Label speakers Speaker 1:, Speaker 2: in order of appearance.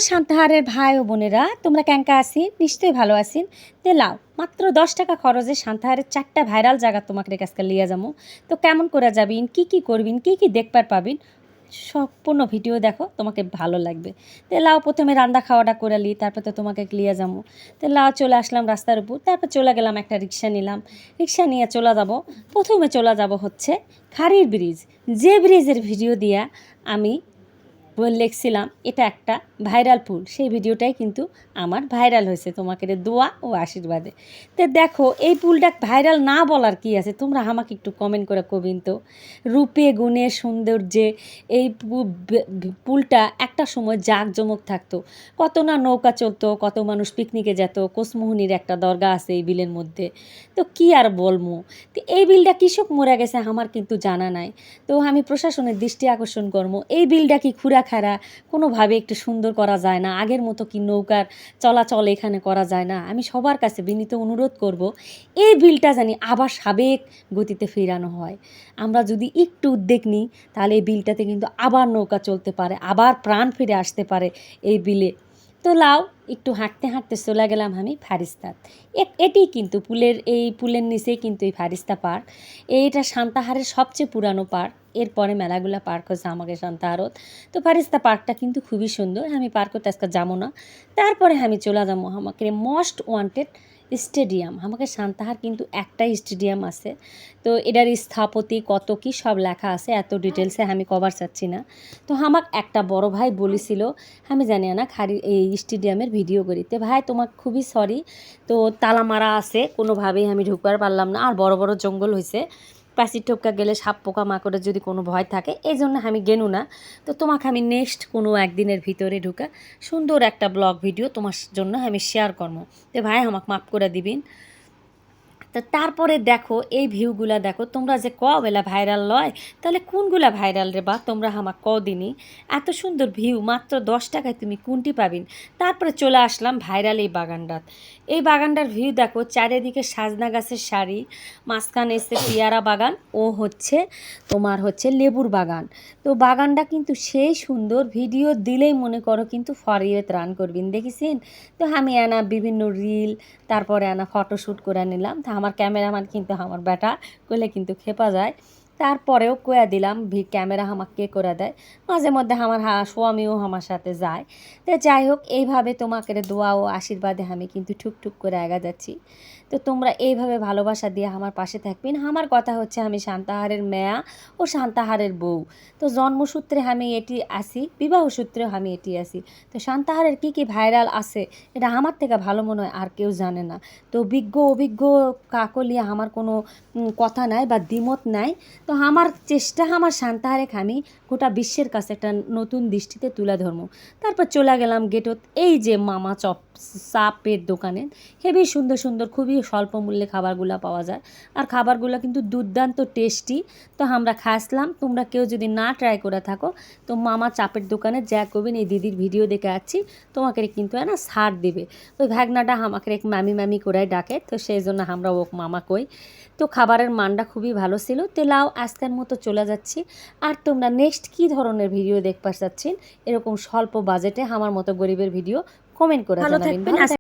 Speaker 1: শান্তাহারের ভাই ও বোনেরা, তোমরা কেঙ্কা আসিন? নিশ্চয়ই ভালো আসিন। তে লাও মাত্র 10 টাকা খরচে শান্তাহারের 4টা ভাইরাল জায়গা তোমাকে কাছকে লিয়ে যাবো। তো কেমন করে যাবিন, কি করবিন, কি দেখবার পাবিন, সম্পূর্ণ ভিডিও দেখো, তোমাকে ভালো লাগবে। তো লাও প্রথমে রান্না খাওয়াটা করে লি, তারপর তো তোমাকে লিয়ে যাবো। তো লাও চলে আসলাম রাস্তার উপর, তারপর চলে গেলাম একটা রিক্সা নিলাম। রিক্সা নিয়ে চলে যাব। প্রথমে চলে যাব হচ্ছে খাড়ির ব্রিজ, যে ব্রিজের ভিডিও দিয়া আমি লিখছিলাম এটা একটা ভাইরাল পুল, সেই ভিডিওটাই কিন্তু আমার ভাইরাল হয়েছে তোমাকে দোয়া ও আশীর্বাদে। তো দেখো এই পুলটা ভাইরাল না বলার কি আছে, তোমরা আমাকে একটু কমেন্ট করে কবিন তো। রূপে গুণে সৌন্দর্যে এই পুলটা একটা সময় জাঁকজমক থাকতো, কত না নৌকা চলতো, কত মানুষ পিকনিকে যেত। কোসমোহনীর একটা দরগা আছে এই বিলের মধ্যে, তো কি আর বলবো। তো এই বিলটা কৃষক মরে গেছে আমার কিন্তু জানা নাই। তো আমি প্রশাসনের দৃষ্টি আকর্ষণ করবো, এই বিলটা কি খাড়া কোনোভাবে একটু সুন্দর করা যায় না? আগের মতো কি নৌকার চলাচল এখানে করা যায় না? আমি সবার কাছে বিনীত অনুরোধ করব, এই বিলটা জানি আবার সাবেক গতিতে ফেরানো হয়। আমরা যদি একটু উদ্যোগ নিই, তাহলে এই বিলটাতে কিন্তু আবার নৌকা চলতে পারে, আবার প্রাণ ফিরে আসতে পারে এই বিলে। তো লাও একটু হাঁটতে হাঁটতে চলে গেলাম আমি ফারিস্তাত। এটি কিন্তু পুলের নিচেই কিন্তু এই ফারিস্তা পার্ক। এইটা শান্তাহারের সবচেয়ে পুরানো পার্ক। এরপরে মেলাগুলা পার্ক হচ্ছে আমাকে শান্তাহারত। তো ফারিস্তা পার্কটা কিন্তু খুবই সুন্দর। আমি পার্কতে আজকে যাবো না, তারপরে আমি চলে যাবো আমাকে মোস্ট ওয়ান্টেড স্টেডিয়াম। আমাকে শান্তাহার কিন্তু একটাই স্টেডিয়াম আছে, তো এটার স্থাপতি কত কি সব লেখা আছে, এত ডিটেলসে আমি কভার চাচ্ছি না। তো আমার একটা বড় ভাই বলেছিল, আমি জানি না খালি এই স্টেডিয়ামের ভিডিও করিতে। ভাই তোমাকে খুবই সরি, তো তালা মারা আছে, কোনোভাবেই আমি ঢুকবার পারলাম না, আর বড় বড় জঙ্গল হয়েছে, প্যাসির ঠোকা গেলে সাপ পোকা মাকড়ের যদি কোনো ভয় থাকে, এই জন্য আমি গেনু না। তো তোমাকে আমি নেক্সট কোনো একদিনের ভিতরে ঢুকা সুন্দর একটা ব্লগ ভিডিও তোমার জন্য আমি শেয়ার করবো। তো ভাই আমাকে মাফ করে দিবিন। তো তারপরে দেখো এই ভিউগুলা দেখো, তোমরা যে বেলা ভাইরাল লয়, তাহলে কোনগুলা ভাইরাল রে বা তোমরা আমার দিনই এত সুন্দর ভিউ মাত্র 10 টাকায় তুমি কোনটি পাবিন। তারপরে চলে আসলাম ভাইরাল এই বাগানটাত। এই বাগানটার ভিউ দেখো, চারিদিকে সাজনা গাছের সারি, মাঝখানে এসে পেয়ারা বাগান ও হচ্ছে তোমার হচ্ছে লেবুর বাগান। তো বাগানটা কিন্তু সেই সুন্দর, ভিডিও দিলেই মনে করো কিন্তু ফরিয়ে রান করবেন, দেখেছেন? তো আমি আনা বিভিন্ন রিল, তারপরে আনা ফটোশ্যুট করে নিলাম। তা আমার ক্যামেরাম্যান কিন্তু আমার বেটা কইলে কিন্তু খেপা যায়, তারপরেও কয়া দিলাম ক্যামেরা আমাকে কে করে দেয়। মাঝে মধ্যে আমার স্বামীও আমার সাথে যায়। তো যাই হোক, এইভাবে তোমাকে দোয়া ও আশীর্বাদে আমি কিন্তু ঠুকঠুক করে আগা যাচ্ছি। তো তোমরা এইভাবে ভালোবাসা দিয়ে আমার পাশে থাকবেন। আমার কথা হচ্ছে আমি শান্তাহারের মেয়া ও শান্তাহারের বউ। তো জন্মসূত্রে আমি এটি আসি, বিবাহ সূত্রেও আমি এটি আসি। তো শান্তাহারের কি ভাইরাল আছে এটা আমার থেকে ভালো মনে হয় আর কেউ জানে না। তো অভিজ্ঞ কাকলিয়া আমার কোনো কথা নাই বা দ্বিমত নাই। তো আমার চেষ্টা আমার শান্তাহারেকে আমি গোটা বিশ্বের কাছে একটা নতুন দৃষ্টিতে তুলে ধরবো। তারপর চলে গেলাম গেটত, এই যে মামা চাপের দোকানে হেবি সুন্দর সুন্দর খুবই স্বল্প মূল্যে খাবারগুলো পাওয়া যায়, আর খাবারগুলো কিন্তু দুর্দান্ত টেস্টি। তো আমরা খাসলাম। তোমরা কেউ যদি না ট্রাই করে থাকো, তো মামা চাপের দোকানে যা করবেন, এই দিদির ভিডিও দেখে আসছি, তোমাকে কিন্তু না ছাড় দেবে। ওই ভাগনাটা আমাকে এক মামি করে ডাকে, তো সেই জন্য আমরা ও মামা কই। তো খাবারের মানটা খুবই ভালো ছিল। তো লাও আজকের মতো চলে যাচ্ছি। আর তোমরা নেক্সট কী ধরনের ভিডিও দেখতে চাচ্ছেন, এরকম স্বল্প বাজেটে আমার মতো গরিবের ভিডিও কমেন্ট করে জানাবেন।